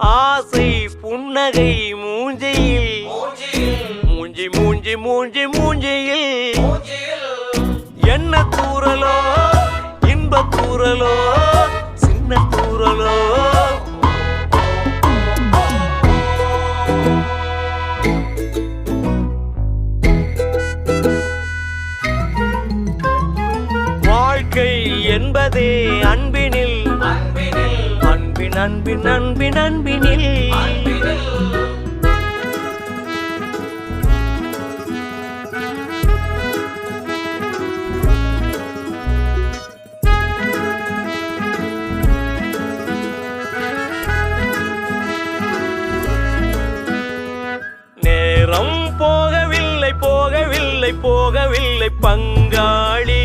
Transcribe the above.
ஆசை புன்னகை மூஞ்சையில் மூஞ்சி மூஞ்சி மூஞ்சி மூஞ்சியில் என்ன தூரலோ இன்ப தூரலோ சின்ன தூரலோ வாழ்க்கை என்பதே அன்பினில் அன்பின் அன்பின் அன்பின் அன்பினில் நேரம் போகவில்லை போகவில்லை போகவில்லை பங்காளி